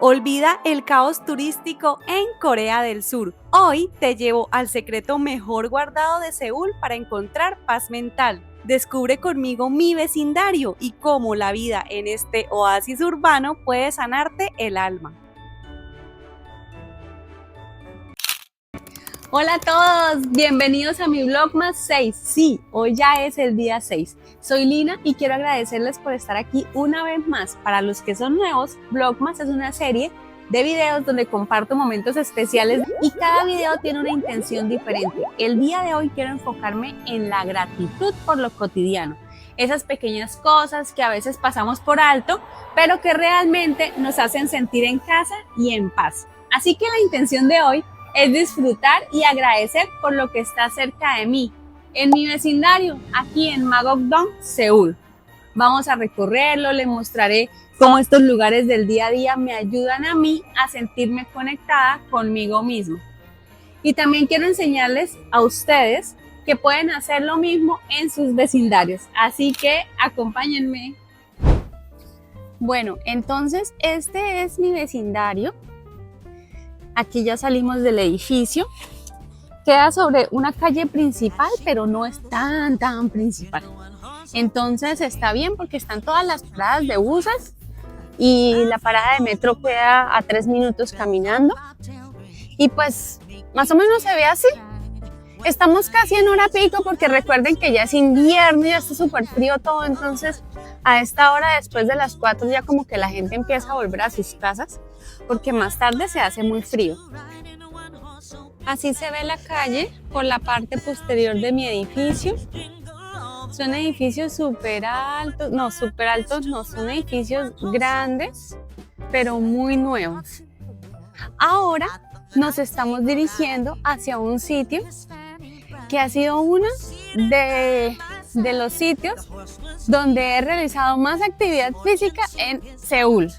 Olvida el caos turístico en Corea del Sur. Hoy te llevo al secreto mejor guardado de Seúl para encontrar paz mental. Descubre conmigo mi vecindario y cómo la vida en este oasis urbano puede sanarte el alma. Hola a todos, bienvenidos a mi Vlogmas 6. Sí, hoy ya es el día 6. Soy Lina y quiero agradecerles por estar aquí una vez más. Para los que son nuevos, Vlogmas es una serie de videos donde comparto momentos especiales y cada video tiene una intención diferente. El día de hoy quiero enfocarme en la gratitud por lo cotidiano. Esas pequeñas cosas que a veces pasamos por alto, pero que realmente nos hacen sentir en casa y en paz. Así que la intención de hoy es disfrutar y agradecer por lo que está cerca de mí, en mi vecindario, aquí en Magokdong, Seúl. Vamos a recorrerlo, les mostraré cómo estos lugares del día a día me ayudan a mí a sentirme conectada conmigo misma. Y también quiero enseñarles a ustedes que pueden hacer lo mismo en sus vecindarios, así que acompáñenme. Bueno, entonces este es mi vecindario. Aquí ya salimos del edificio, queda sobre una calle principal, pero no es tan principal. Entonces está bien porque están todas las paradas de buses y la parada de metro queda a 3 minutos caminando. Y pues más o menos se ve así. Estamos casi en hora pico porque recuerden que ya es invierno, ya está súper frío todo, entonces a esta hora después de las 4 ya como que la gente empieza a volver a sus casas porque más tarde se hace muy frío. Así se ve la calle por la parte posterior de mi edificio. Son edificios súper altos no, son edificios grandes, pero muy nuevos. Ahora nos estamos dirigiendo hacia un sitio que ha sido uno de los sitios donde he realizado más actividad física en Seúl.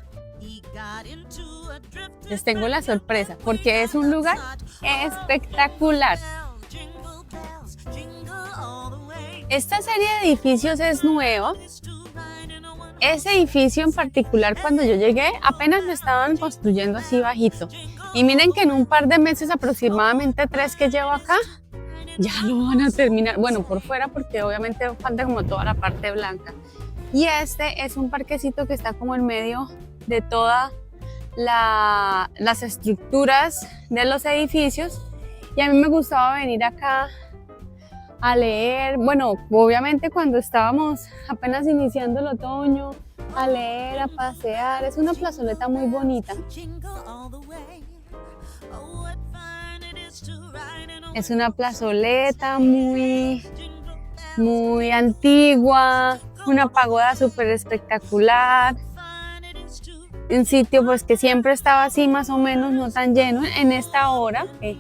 Les tengo la sorpresa porque es un lugar espectacular. Esta serie de edificios es nueva. Ese edificio en particular, cuando yo llegué, apenas lo estaban construyendo así bajito. Y miren que en un par de meses, aproximadamente 3 que llevo acá, ya lo van a terminar. Bueno, por fuera, porque obviamente falta como toda la parte blanca. Y este es un parquecito que está como en medio de todas las estructuras de los edificios. Y a mí me gustaba venir acá a leer, bueno, obviamente cuando estábamos apenas iniciando el otoño, a leer, a pasear. Es una plazoleta muy bonita. Es una plazoleta muy antigua, una pagoda súper espectacular. Un sitio pues que siempre estaba así más o menos, no tan lleno en esta hora, que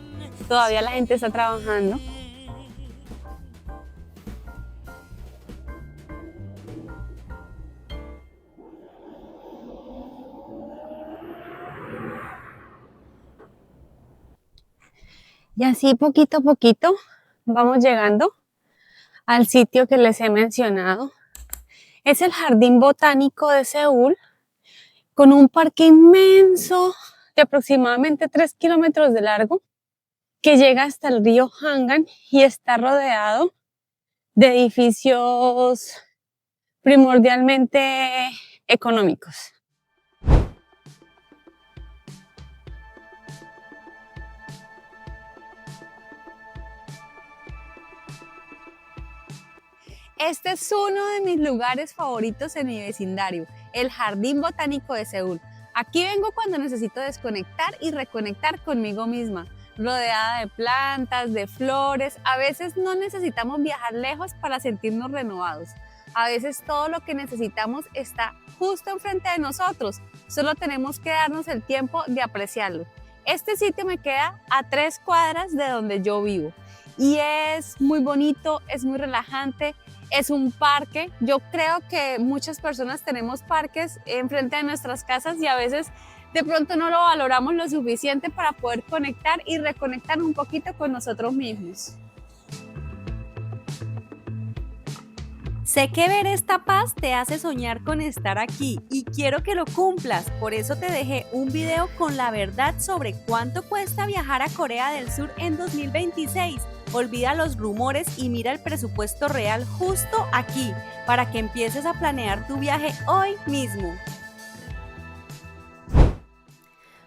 todavía la gente está trabajando. Y así poquito a poquito vamos llegando al sitio que les he mencionado. Es el Jardín Botánico de Seúl, con un parque inmenso de aproximadamente 3 kilómetros de largo, que llega hasta el río Hangan y está rodeado de edificios primordialmente económicos. Este es uno de mis lugares favoritos en mi vecindario, el Jardín Botánico de Seúl. Aquí vengo cuando necesito desconectar y reconectar conmigo misma, rodeada de plantas, de flores. A veces no necesitamos viajar lejos para sentirnos renovados. A veces todo lo que necesitamos está justo enfrente de nosotros, solo tenemos que darnos el tiempo de apreciarlo. Este sitio me queda a 3 cuadras de donde yo vivo y es muy bonito, es muy relajante. Es un parque. Yo creo que muchas personas tenemos parques enfrente de nuestras casas y a veces de pronto no lo valoramos lo suficiente para poder conectar y reconectar un poquito con nosotros mismos. Sé que ver esta paz te hace soñar con estar aquí y quiero que lo cumplas. Por eso te dejé un video con la verdad sobre cuánto cuesta viajar a Corea del Sur en 2026. Olvida los rumores y mira el presupuesto real justo aquí para que empieces a planear tu viaje hoy mismo.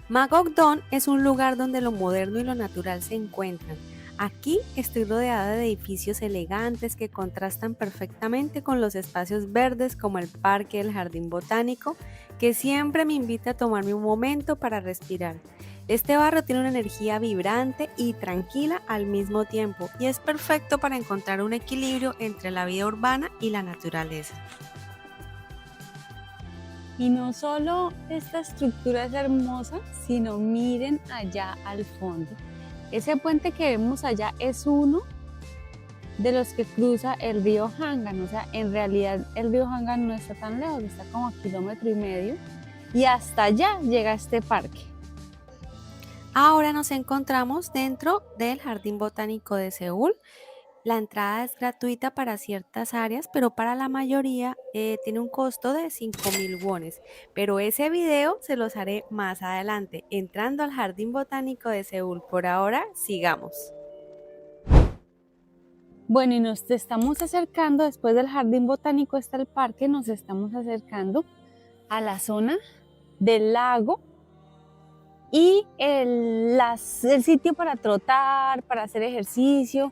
Magok-dong es un lugar donde lo moderno y lo natural se encuentran. Aquí estoy rodeada de edificios elegantes que contrastan perfectamente con los espacios verdes como el parque del jardín botánico, que siempre me invita a tomarme un momento para respirar. Este barrio tiene una energía vibrante y tranquila al mismo tiempo y es perfecto para encontrar un equilibrio entre la vida urbana y la naturaleza. Y no solo esta estructura es hermosa, sino miren allá al fondo. Ese puente que vemos allá es uno de los que cruza el río Hangan. O sea, en realidad el río Hangan no está tan lejos, está como a 1,5 kilómetros y hasta allá llega este parque. Ahora nos encontramos dentro del Jardín Botánico de Seúl. La entrada es gratuita para ciertas áreas, pero para la mayoría tiene un costo de 5.000 wones. Pero ese video se los haré más adelante, entrando al Jardín Botánico de Seúl. Por ahora, sigamos. Bueno, y nos estamos acercando, después del Jardín Botánico está el parque, nos estamos acercando a la zona del lago y el sitio para trotar, para hacer ejercicio,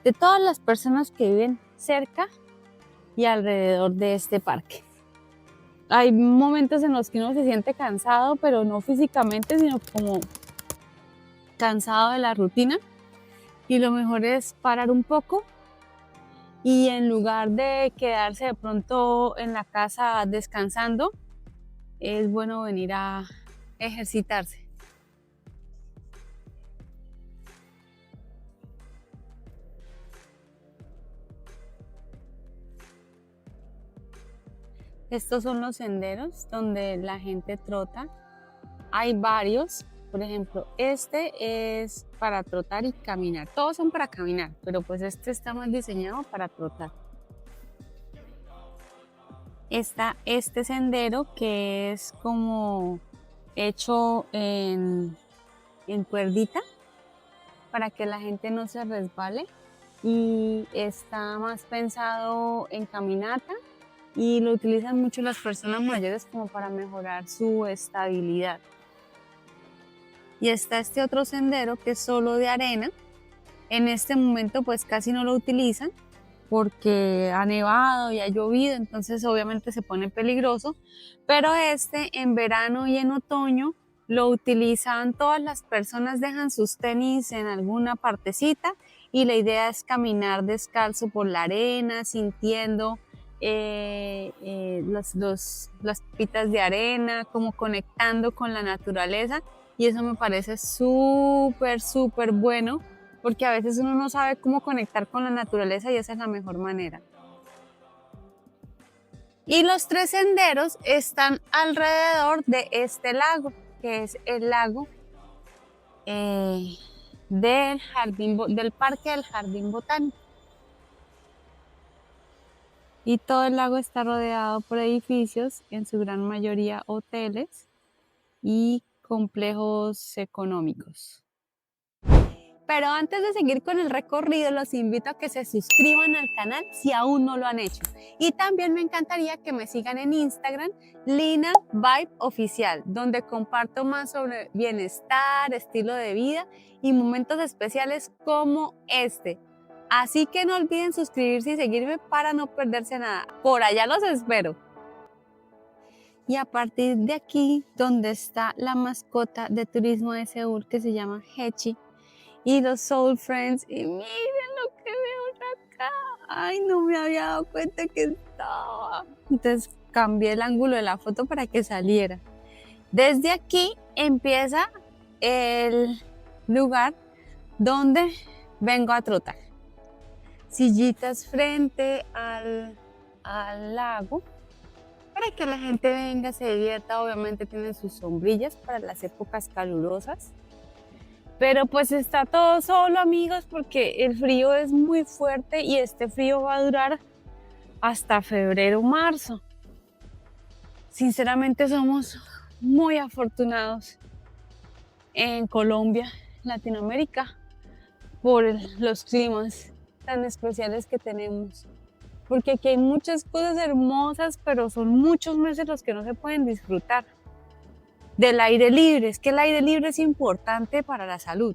de todas las personas que viven cerca y alrededor de este parque. Hay momentos en los que uno se siente cansado, pero no físicamente, sino como cansado de la rutina. Y lo mejor es parar un poco y en lugar de quedarse de pronto en la casa descansando, es bueno venir a ejercitarse. Estos son los senderos donde la gente trota. Hay varios, por ejemplo, este es para trotar y caminar. Todos son para caminar, pero pues este está más diseñado para trotar. Está este sendero que es como hecho en cuerdita para que la gente no se resbale y está más pensado en caminata. Y lo utilizan mucho las personas mayores como para mejorar su estabilidad. Y está este otro sendero que es solo de arena. En este momento pues casi no lo utilizan porque ha nevado y ha llovido, entonces obviamente se pone peligroso. Pero este en verano y en otoño lo utilizan todas las personas, dejan sus tenis en alguna partecita y la idea es caminar descalzo por la arena, sintiendo las pepitas de arena, como conectando con la naturaleza, y eso me parece súper bueno porque a veces uno no sabe cómo conectar con la naturaleza y esa es la mejor manera. Y los 3 senderos están alrededor de este lago, que es el lago del Parque del Jardín Botánico. Y todo el lago está rodeado por edificios, en su gran mayoría hoteles y complejos económicos. Pero antes de seguir con el recorrido, los invito a que se suscriban al canal si aún no lo han hecho. Y también me encantaría que me sigan en Instagram, Lina Vibe Oficial, donde comparto más sobre bienestar, estilo de vida y momentos especiales como este. Así que no olviden suscribirse y seguirme para no perderse nada. Por allá los espero. Y a partir de aquí, donde está la mascota de turismo de Seúl que se llama Hechi y los Soul Friends, y miren lo que veo acá. Ay, no me había dado cuenta que estaba. Entonces cambié el ángulo de la foto para que saliera. Desde aquí empieza el lugar donde vengo a trotar. Sillitas frente al lago para que la gente venga, se divierta. Obviamente tienen sus sombrillas para las épocas calurosas, pero pues está todo solo, amigos, porque el frío es muy fuerte y este frío va a durar hasta febrero, marzo. Sinceramente somos muy afortunados en Colombia, Latinoamérica, por los climas tan especiales que tenemos. Porque aquí hay muchas cosas hermosas, pero son muchos meses los que no se pueden disfrutar. Del aire libre, es que el aire libre es importante para la salud.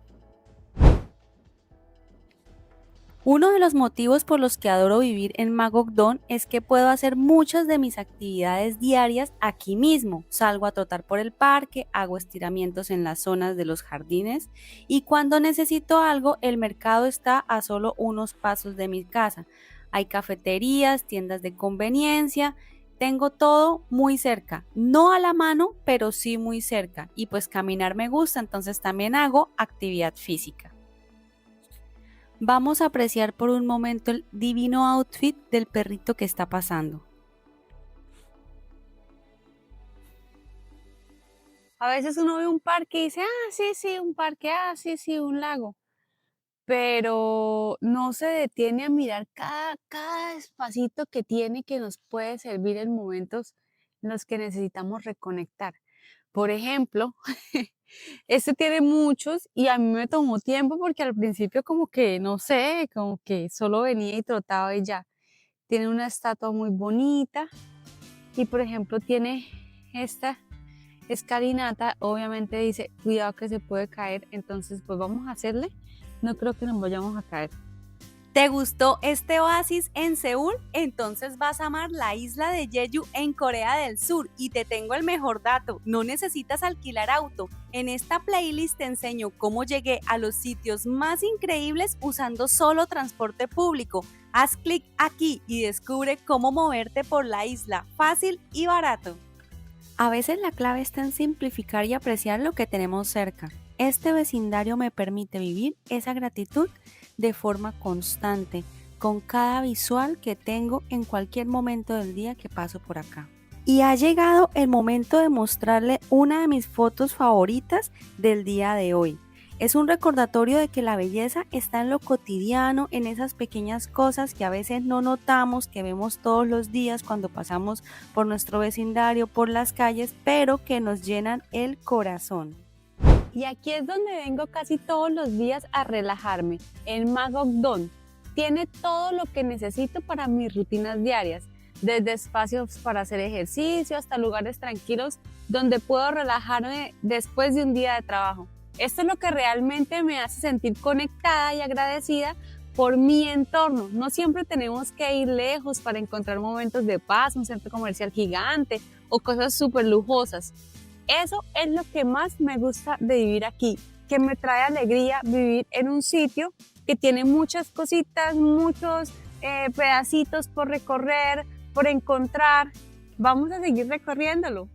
Uno de los motivos por los que adoro vivir en Magogdón es que puedo hacer muchas de mis actividades diarias aquí mismo. Salgo a trotar por el parque, hago estiramientos en las zonas de los jardines y cuando necesito algo, el mercado está a solo unos pasos de mi casa. Hay cafeterías, tiendas de conveniencia, tengo todo muy cerca. No a la mano, pero sí muy cerca. Y pues caminar me gusta, entonces también hago actividad física. Vamos a apreciar por un momento el divino outfit del perrito que está pasando. A veces uno ve un parque y dice, sí, un parque, sí, un lago. Pero no se detiene a mirar cada espacito que tiene que nos puede servir en momentos en los que necesitamos reconectar. Por ejemplo, este tiene muchos y a mí me tomó tiempo porque al principio como que, no sé, como que solo venía y trotaba y ya. Tiene una estatua muy bonita y por ejemplo tiene esta escalinata, obviamente dice, cuidado que se puede caer, entonces pues vamos a hacerle, no creo que nos vayamos a caer. ¿Te gustó este oasis en Seúl? Entonces vas a amar la isla de Jeju en Corea del Sur. Y te tengo el mejor dato, no necesitas alquilar auto. En esta playlist te enseño cómo llegué a los sitios más increíbles usando solo transporte público. Haz clic aquí y descubre cómo moverte por la isla, fácil y barato. A veces la clave está en simplificar y apreciar lo que tenemos cerca. Este vecindario me permite vivir esa gratitud de forma constante, con cada visual que tengo en cualquier momento del día que paso por acá. Y ha llegado el momento de mostrarle una de mis fotos favoritas del día de hoy. Es un recordatorio de que la belleza está en lo cotidiano, en esas pequeñas cosas que a veces no notamos, que vemos todos los días cuando pasamos por nuestro vecindario, por las calles, pero que nos llenan el corazón. Y aquí es donde vengo casi todos los días a relajarme, en Magogdón. Tiene todo lo que necesito para mis rutinas diarias, desde espacios para hacer ejercicio hasta lugares tranquilos donde puedo relajarme después de un día de trabajo. Esto es lo que realmente me hace sentir conectada y agradecida por mi entorno. No siempre tenemos que ir lejos para encontrar momentos de paz, un centro comercial gigante o cosas súper lujosas. Eso es lo que más me gusta de vivir aquí, que me trae alegría vivir en un sitio que tiene muchas cositas, muchos pedacitos por recorrer, por encontrar. Vamos a seguir recorriéndolo.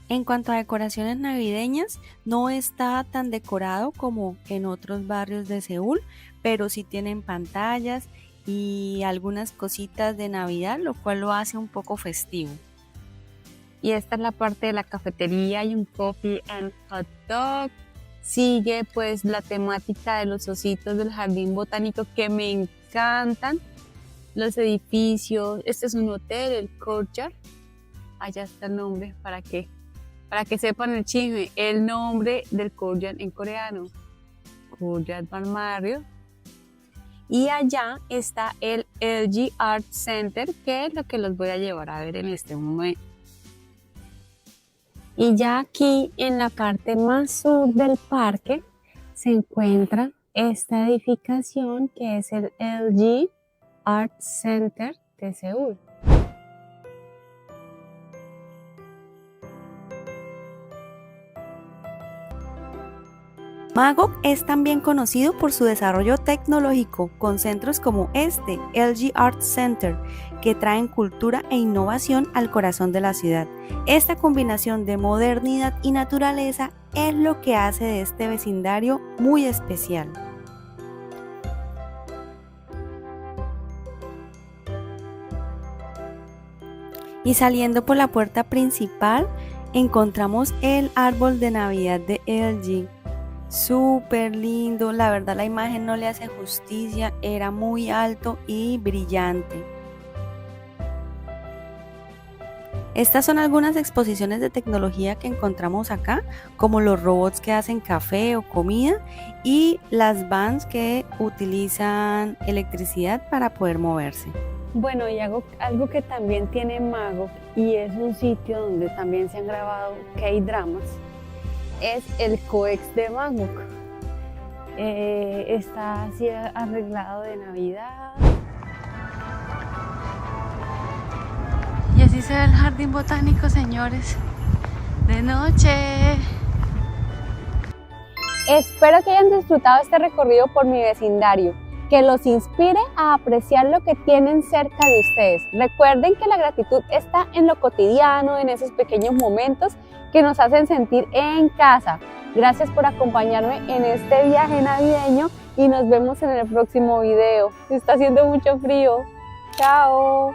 En cuanto a decoraciones navideñas, no está tan decorado como en otros barrios de Seúl, pero sí tienen pantallas y algunas cositas de Navidad, lo cual lo hace un poco festivo. Y esta es la parte de la cafetería, hay un coffee and hot dog. Sigue pues la temática de los ositos del jardín botánico que me encantan. Los edificios, este es un hotel, el Courtyard. Allá está el nombre para que sepan el chisme, el nombre del Courtyard en coreano. Courtyard Balneario. Y allá está el LG Art Center, que es lo que los voy a llevar a ver en este momento. Y ya aquí en la parte más sur del parque se encuentra esta edificación que es el LG Art Center de Seúl. Magog es también conocido por su desarrollo tecnológico, con centros como este, LG Art Center, que traen cultura e innovación al corazón de la ciudad. Esta combinación de modernidad y naturaleza es lo que hace de este vecindario muy especial. Y saliendo por la puerta principal, encontramos el árbol de Navidad de LG. Súper lindo, la verdad la imagen no le hace justicia, era muy alto y brillante. Estas son algunas exposiciones de tecnología que encontramos acá, como los robots que hacen café o comida y las vans que utilizan electricidad para poder moverse. Bueno, y algo que también tiene Magog, y es un sitio donde también se han grabado K-dramas, es el Coex de Magog. Está así arreglado de Navidad. Y así se ve el jardín botánico, señores, de noche. Espero que hayan disfrutado este recorrido por mi vecindario, que los inspire a apreciar lo que tienen cerca de ustedes. Recuerden que la gratitud está en lo cotidiano, en esos pequeños momentos que nos hacen sentir en casa. Gracias por acompañarme en este viaje navideño y nos vemos en el próximo video. Está haciendo mucho frío. Chao.